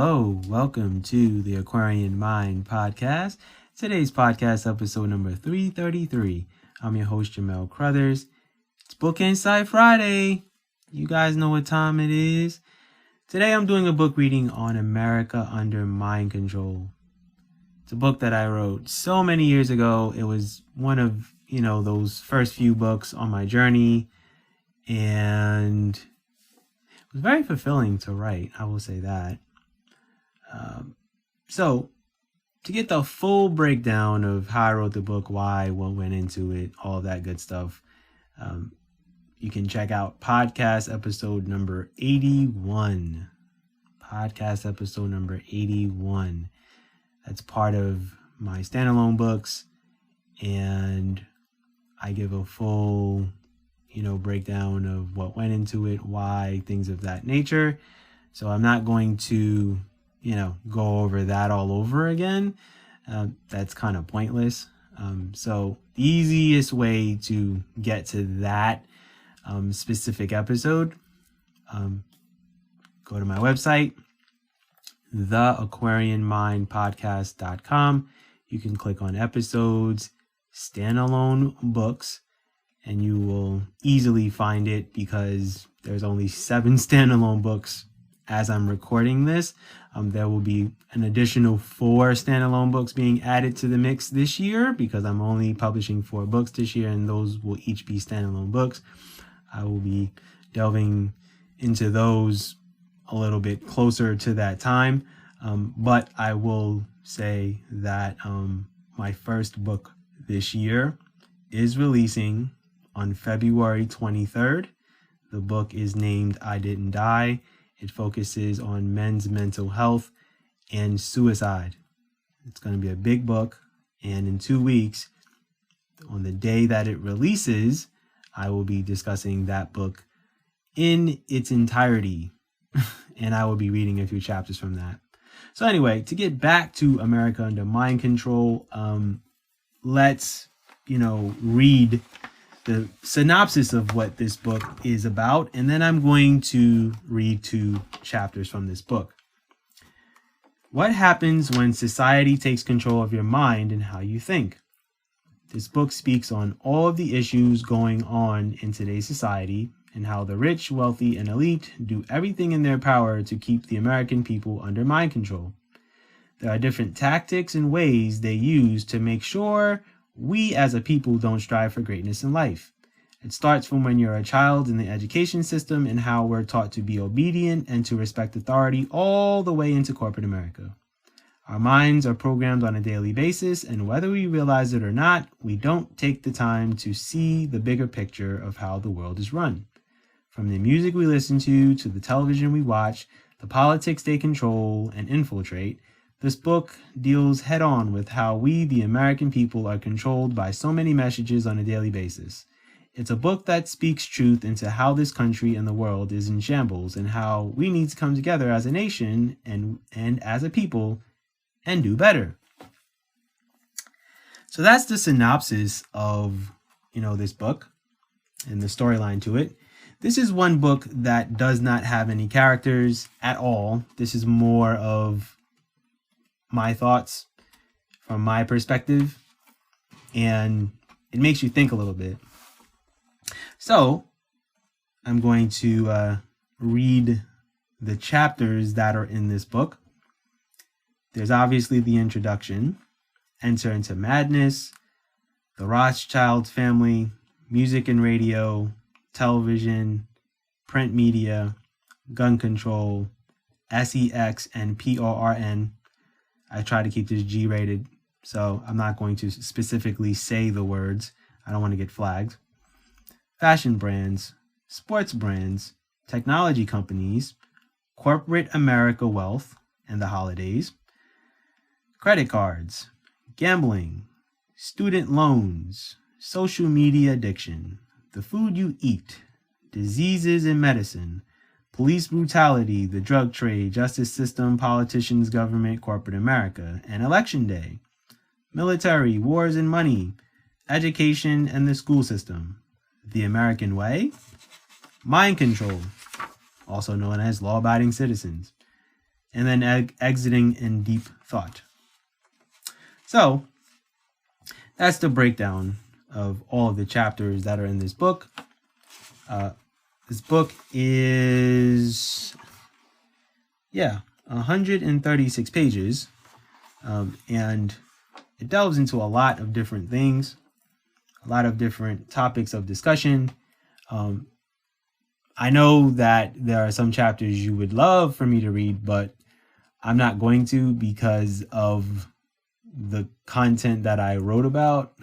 Hello, welcome to the Aquarian Mind podcast. Today's podcast episode number 333. I'm your host, Jamel Crothers. It's Book Insight Friday. You guys know what time it is. Today I'm doing a book reading on America Under Mind Control. It's a book that I wrote so many years ago. It was one of, those first few books on my journey, and it was very fulfilling to write, I will say that. So to get the full breakdown of how I wrote the book, why, what went into it, all of that good stuff, you can check out podcast episode number 81. Podcast episode number 81. That's part of my standalone books, and I give a full, breakdown of what went into it, why, things of that nature. So I'm not going to go over that all over again. That's kind of pointless. So the easiest way to get to that specific episode, go to my website, theaquarianmindpodcast.com. You can click on episodes, standalone books, and you will easily find it because there's only 7 standalone books as I'm recording this. There will be an additional 4 standalone books being added to the mix this year because I'm only publishing 4 books this year, and those will each be standalone books. I will be delving into those a little bit closer to that time. But I will say that my first book this year is releasing on February 23rd. The book is named I Didn't Die. It focuses on men's mental health and suicide. It's going to be a big book, and in 2 weeks, on the day that it releases, I will be discussing that book in its entirety, and I will be reading a few chapters from that. So anyway, to get back to America Under Mind Control, let's, read the synopsis of what this book is about, and then I'm going to read 2 chapters from this book. What happens when society takes control of your mind and how you think? This book speaks on all of the issues going on in today's society and how the rich, wealthy, and elite do everything in their power to keep the American people under mind control. There are different tactics and ways they use to make sure we as a people don't strive for greatness in life. It starts from when you're a child in the education system and how we're taught to be obedient and to respect authority all the way into corporate America. Our minds are programmed on a daily basis, and whether we realize it or not, we don't take the time to see the bigger picture of how the world is run. From the music we listen to the television we watch, the politics they control and infiltrate, this book deals head-on with how we, the American people, are controlled by so many messages on a daily basis. It's a book that speaks truth into how this country and the world is in shambles and how we need to come together as a nation and as a people and do better. So that's the synopsis of, this book and the storyline to it. This is one book that does not have any characters at all. This is more of my thoughts from my perspective, and it makes you think a little bit. So I'm going to read the chapters that are in this book. There's obviously the introduction, Enter into Madness, the Rothschild family, music and radio, television, print media, gun control, sex and porn. I try to keep this G-rated, so I'm not going to specifically say the words. I don't want to get flagged. Fashion brands, sports brands, technology companies, corporate America wealth and the holidays, credit cards, gambling, student loans, social media addiction, the food you eat, diseases and medicine, police brutality, the drug trade, justice system, politicians, government, corporate America, and election day, military, wars and money, education and the school system, the American way, mind control, also known as law-abiding citizens, and then exiting in deep thought. So that's the breakdown of all of the chapters that are in this book. This book is 136 pages, and it delves into a lot of different things, a lot of different topics of discussion. I know that there are some chapters you would love for me to read, but I'm not going to because of the content that I wrote about.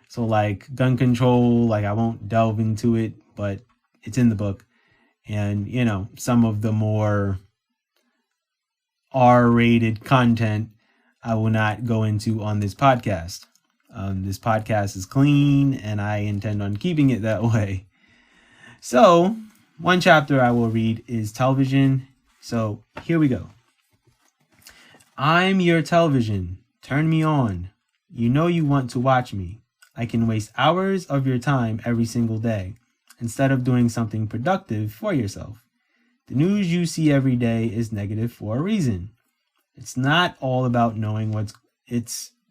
So like gun control, like I won't delve into it, but it's in the book. And, you know, some of the more R-rated content I will not go into on this podcast. This podcast is clean and I intend on keeping it that way. So one chapter I will read is television. So here we go. I'm your television. Turn me on. You know you want to watch me. I can waste hours of your time every single day instead of doing something productive for yourself. The news you see every day is negative for a reason. It's not all about knowing what's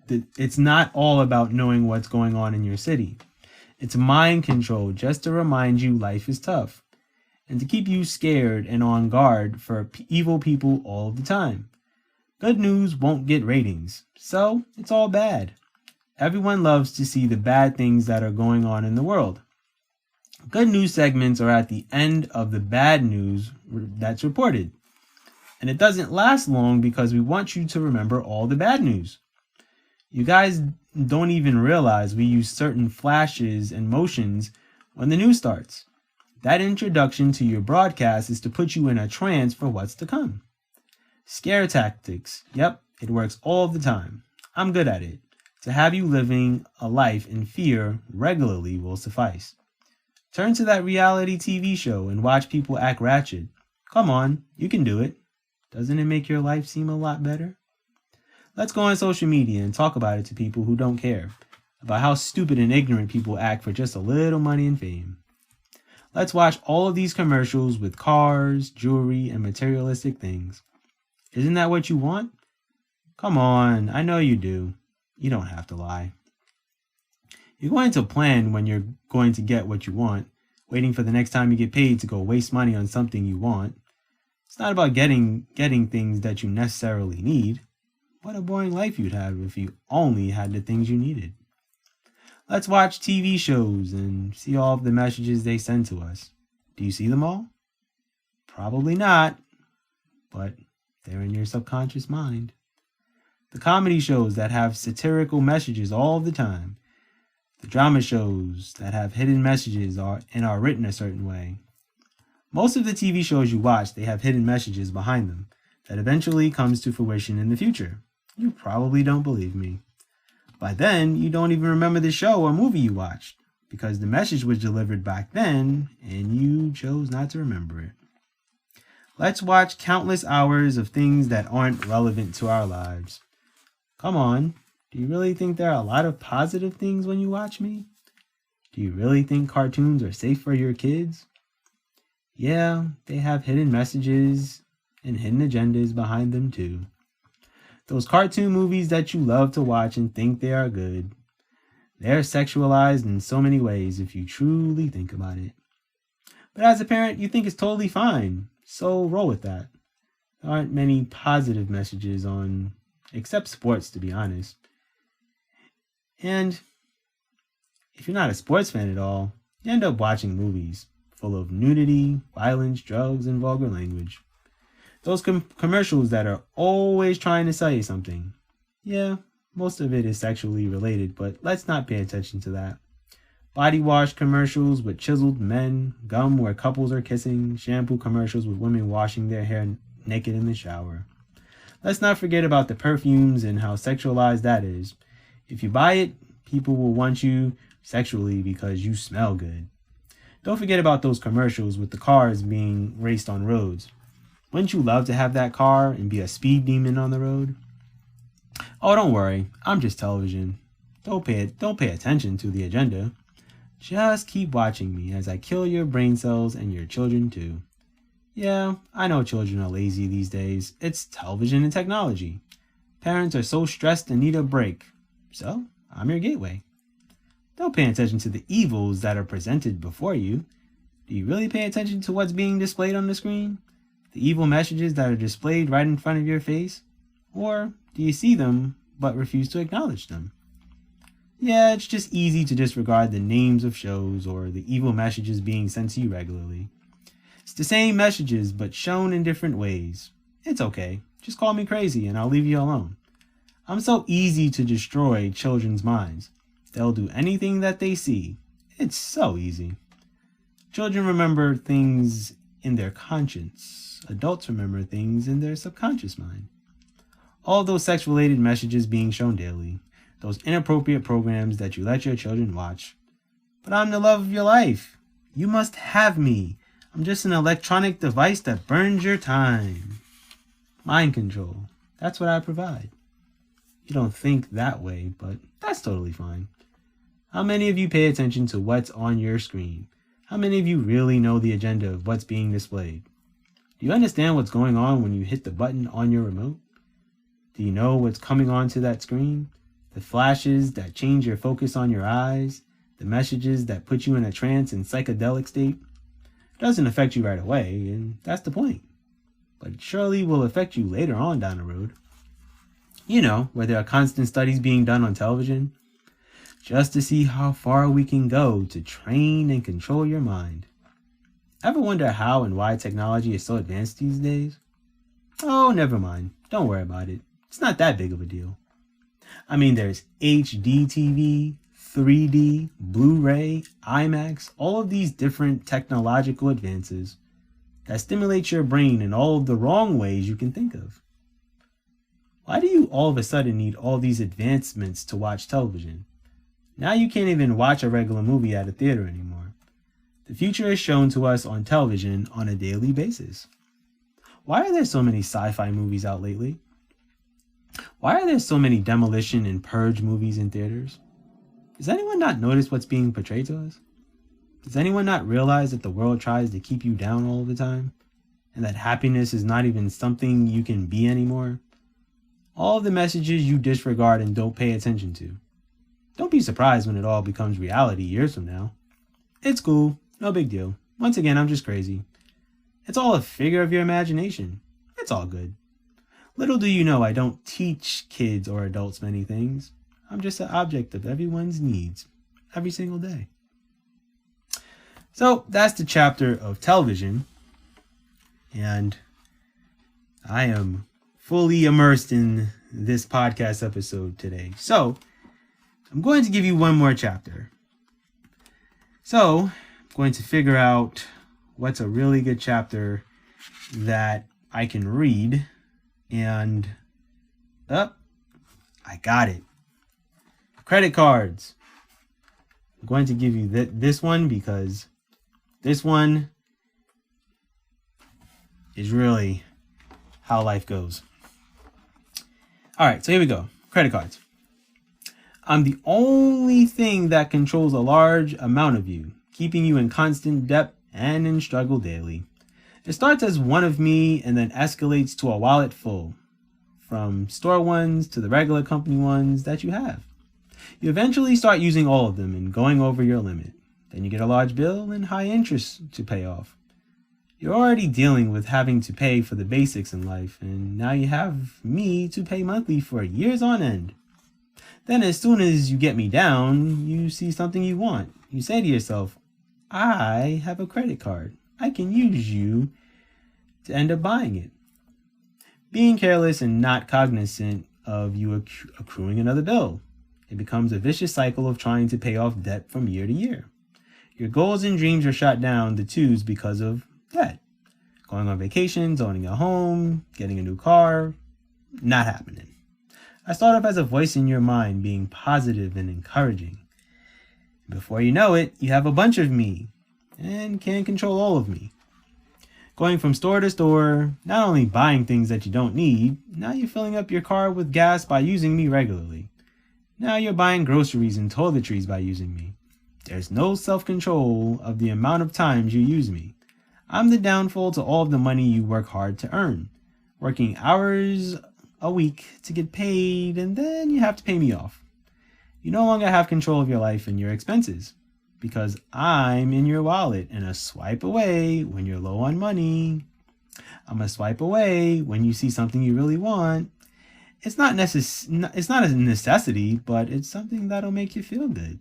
going on in your city. It's mind control just to remind you life is tough and to keep you scared and on guard for evil people all the time. Good news won't get ratings, so it's all bad. Everyone loves to see the bad things that are going on in the world. Good news segments are at the end of the bad news that's reported. And it doesn't last long because we want you to remember all the bad news. You guys don't even realize we use certain flashes and motions when the news starts. That introduction to your broadcast is to put you in a trance for what's to come. Scare tactics. Yep, it works all the time. I'm good at it. To have you living a life in fear regularly will suffice. Turn to that reality TV show and watch people act ratchet. Come on, you can do it. Doesn't it make your life seem a lot better? Let's go on social media and talk about it to people who don't care about how stupid and ignorant people act for just a little money and fame. Let's watch all of these commercials with cars, jewelry, and materialistic things. Isn't that what you want? Come on, I know you do. You don't have to lie. You're going to plan when you're going to get what you want, waiting for the next time you get paid to go waste money on something you want. It's not about getting things that you necessarily need. What a boring life you'd have if you only had the things you needed. Let's watch TV shows and see all of the messages they send to us. Do you see them all? Probably not, but they're in your subconscious mind. The comedy shows that have satirical messages all the time. The drama shows that have hidden messages are written a certain way. Most of the TV shows you watch, they have hidden messages behind them that eventually comes to fruition in the future. You probably don't believe me. By then, you don't even remember the show or movie you watched because the message was delivered back then and you chose not to remember it. Let's watch countless hours of things that aren't relevant to our lives. Come on, do you really think there are a lot of positive things when you watch me? Do you really think cartoons are safe for your kids? Yeah, they have hidden messages and hidden agendas behind them too. Those cartoon movies that you love to watch and think they are good, they're sexualized in so many ways if you truly think about it. But as a parent, you think it's totally fine, so roll with that. There aren't many positive messages on, except sports, to be honest. And if you're not a sports fan at all, you end up watching movies full of nudity, violence, drugs, and vulgar language. Those commercials that are always trying to sell you something. Yeah, most of it is sexually related, but let's not pay attention to that. Body wash commercials with chiseled men, gum where couples are kissing, shampoo commercials with women washing their hair naked in the shower. Let's not forget about the perfumes and how sexualized that is. If you buy it, people will want you sexually because you smell good. Don't forget about those commercials with the cars being raced on roads. Wouldn't you love to have that car and be a speed demon on the road? Oh, don't worry. I'm just television. Don't pay attention to the agenda. Just keep watching me as I kill your brain cells and your children too. Yeah, I know children are lazy these days. It's television and technology. Parents are so stressed and need a break. So, I'm your gateway. Don't pay attention to the evils that are presented before you. Do you really pay attention to what's being displayed on the screen? The evil messages that are displayed right in front of your face? Or do you see them but refuse to acknowledge them? Yeah, it's just easy to disregard the names of shows or the evil messages being sent to you regularly. It's the same messages but shown in different ways. It's okay. Just call me crazy and I'll leave you alone. I'm so easy to destroy children's minds. They'll do anything that they see. It's so easy. Children remember things in their conscience. Adults remember things in their subconscious mind. All those sex-related messages being shown daily. Those inappropriate programs that you let your children watch. But I'm the love of your life. You must have me. I'm just an electronic device that burns your time. Mind control. That's what I provide. You don't think that way, but that's totally fine. How many of you pay attention to what's on your screen? How many of you really know the agenda of what's being displayed? Do you understand what's going on when you hit the button on your remote? Do you know what's coming onto that screen? The flashes that change your focus on your eyes? The messages that put you in a trance and psychedelic state? It doesn't affect you right away, and that's the point. But it surely will affect you later on down the road. You know, where there are constant studies being done on television, just to see how far we can go to train and control your mind. Ever wonder how and why technology is so advanced these days? Oh, never mind. Don't worry about it. It's not that big of a deal. I mean, there's HD TV, 3D, Blu-ray, IMAX, all of these different technological advances that stimulate your brain in all of the wrong ways you can think of. Why do you all of a sudden need all these advancements to watch television? Now you can't even watch a regular movie at a theater anymore. The future is shown to us on television on a daily basis. Why are there so many sci-fi movies out lately? Why are there so many demolition and purge movies in theaters? Does anyone not notice what's being portrayed to us? Does anyone not realize that the world tries to keep you down all the time? And that happiness is not even something you can be anymore? All of the messages you disregard and don't pay attention to. Don't be surprised when it all becomes reality years from now. It's cool, no big deal. Once again, I'm just crazy. It's all a figure of your imagination. It's all good. Little do you know I don't teach kids or adults many things. I'm just an object of everyone's needs, every single day. So that's the chapter of television. And I am fully immersed in this podcast episode today. So I'm going to give you one more chapter. So I'm going to figure out what's a really good chapter that I can read. And I got it. Credit cards. I'm going to give you this one because this one is really how life goes. All right, so here we go. Credit cards. I'm the only thing that controls a large amount of you, keeping you in constant debt and in struggle daily. It starts as one of me and then escalates to a wallet full, from store ones to the regular company ones that you have. You eventually start using all of them and going over your limit. Then you get a large bill and high interest to pay off. You're already dealing with having to pay for the basics in life, and now you have me to pay monthly for years on end. Then as soon as you get me down, you see something you want. You say to yourself, I have a credit card. I can use you to end up buying it. Being careless and not cognizant of you accruing another bill. It becomes a vicious cycle of trying to pay off debt from year to year. Your goals and dreams are shot down the tubes because of debt. Going on vacations, owning a home, getting a new car, not happening. I start off as a voice in your mind being positive and encouraging. Before you know it, you have a bunch of me and can't control all of me. Going from store to store, not only buying things that you don't need, now you're filling up your car with gas by using me regularly. Now you're buying groceries and toiletries by using me. There's no self-control of the amount of times you use me. I'm the downfall to all of the money you work hard to earn. Working hours a week to get paid, and then you have to pay me off. You no longer have control of your life and your expenses, because I'm in your wallet and a swipe away when you're low on money. I'm a swipe away when you see something you really want. It's not a necessity, but it's something that'll make you feel good.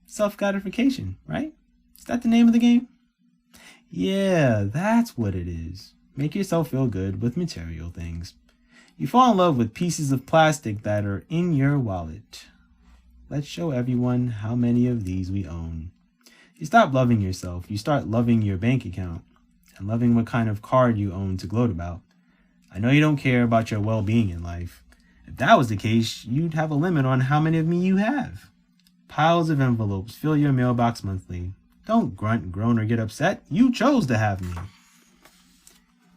Self-gratification, right? Is that the name of the game? Yeah, that's what it is. Make yourself feel good with material things. You fall in love with pieces of plastic that are in your wallet. Let's show everyone how many of these we own. You stop loving yourself. You start loving your bank account and loving what kind of card you own to gloat about. I know you don't care about your well-being in life. If that was the case, you'd have a limit on how many of me you have. Piles of envelopes fill your mailbox monthly. Don't grunt, groan, or get upset. You chose to have me.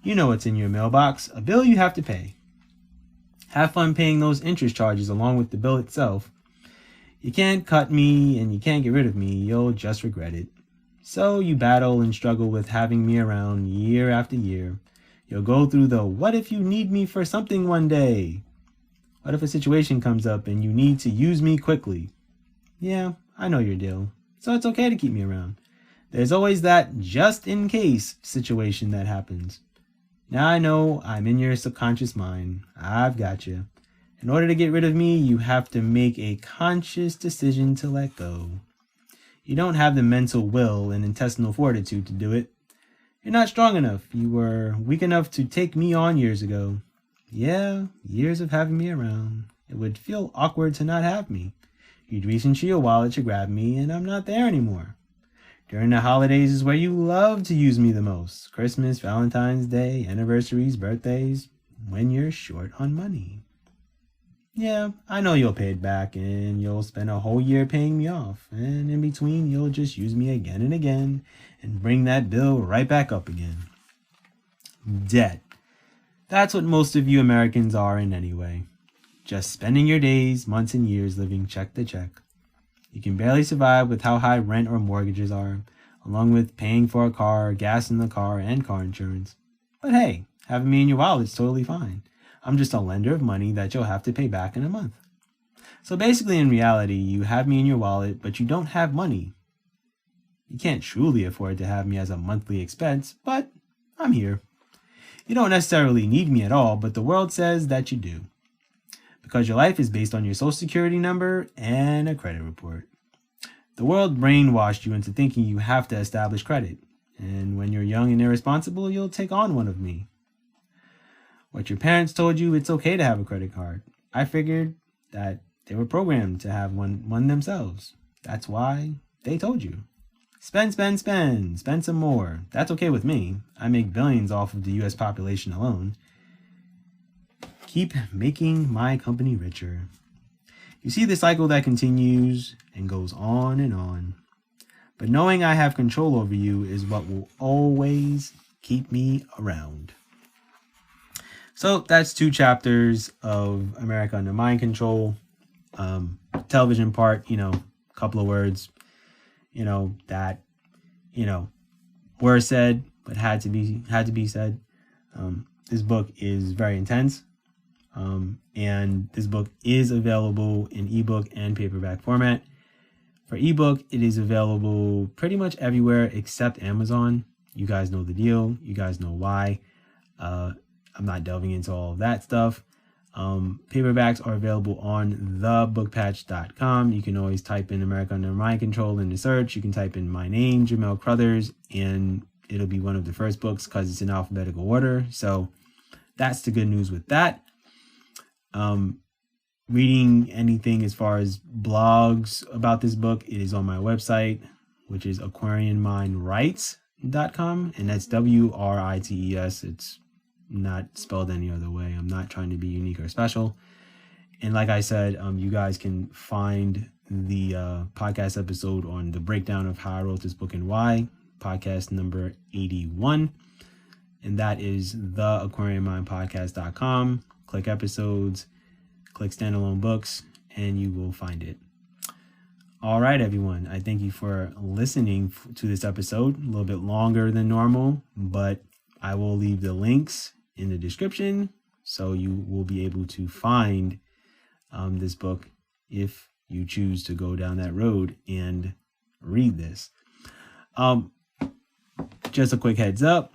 You know what's in your mailbox, a bill you have to pay. Have fun paying those interest charges along with the bill itself. You can't cut me and you can't get rid of me. You'll just regret it. So you battle and struggle with having me around year after year. You'll go through the what if you need me for something one day? What if a situation comes up and you need to use me quickly? Yeah, I know your deal. So it's okay to keep me around. There's always that just in case situation that happens. Now I know I'm in your subconscious mind. I've got you. In order to get rid of me, you have to make a conscious decision to let go. You don't have the mental will and intestinal fortitude to do it. You're not strong enough. You were weak enough to take me on years ago. Yeah, years of having me around. It would feel awkward to not have me. You'd reach into your wallet to grab me, and I'm not there anymore. During the holidays is where you love to use me the most. Christmas, Valentine's Day, anniversaries, birthdays, when you're short on money. Yeah, I know you'll pay it back, and you'll spend a whole year paying me off. And in between, you'll just use me again and again, and bring that bill right back up again. Debt. That's what most of you Americans are in anyway. Just spending your days, months, and years living check to check. You can barely survive with how high rent or mortgages are, along with paying for a car, gas in the car, and car insurance. But hey, having me in your wallet is totally fine. I'm just a lender of money that you'll have to pay back in a month. So basically, in reality, you have me in your wallet, but you don't have money. You can't truly afford to have me as a monthly expense, but I'm here. You don't necessarily need me at all, but the world says that you do. Because your life is based on your social security number and a credit report. The world brainwashed you into thinking you have to establish credit. And when you're young and irresponsible, you'll take on one of me. What your parents told you, it's okay to have a credit card. I figured that they were programmed to have one themselves. That's why they told you. Spend, spend, spend. Spend some more. That's okay with me. I make billions off of the US population alone. Keep making my company richer. You see the cycle that continues and goes on and on. But knowing I have control over you is what will always keep me around. So that's 2 chapters of America Under Mind Control. Television part, a couple of words, that, were said, but had to be said. This book is very intense. And this book is available in ebook and paperback format. For ebook, it is available pretty much everywhere except Amazon. You guys know the deal. You guys know why. I'm not delving into all of that stuff. Paperbacks are available on thebookpatch.com. You can always type in America Under Mind Control in the search. You can type in my name, Jamel Crothers, and it'll be one of the first books because it's in alphabetical order. So that's the good news with that. Reading anything as far as blogs about this book, it is on my website, which is aquarianmindwrites.com, and that's WRITES. It's not spelled any other way. I'm not trying to be unique or special. And like I said, you guys can find the podcast episode on the breakdown of how I wrote this book and why, podcast number 81. And that is the aquarianmindpodcast.com. Click episodes, click standalone books, and you will find it. All right, everyone. I thank you for listening to this episode. A little bit longer than normal, but I will leave the links in the description so you will be able to find this book if you choose to go down that road and read this. Just a quick heads up.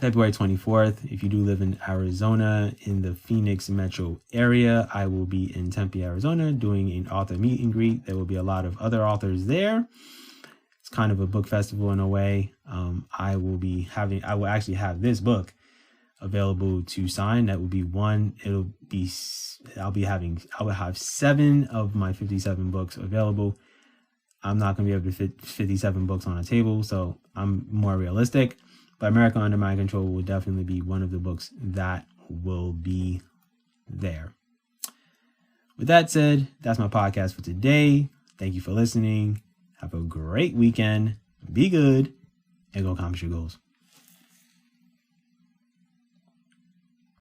February 24th, if you do live in Arizona, in the Phoenix metro area, I will be in Tempe, Arizona, doing an author meet and greet. There will be a lot of other authors there. It's kind of a book festival in a way. I will actually have this book available to sign. That will be one. I will have 7 of my 57 books available. I'm not going to be able to fit 57 books on a table, so I'm more realistic. But America Under My Control will definitely be one of the books that will be there. With that said, that's my podcast for today. Thank you for listening. Have a great weekend. Be good and go accomplish your goals.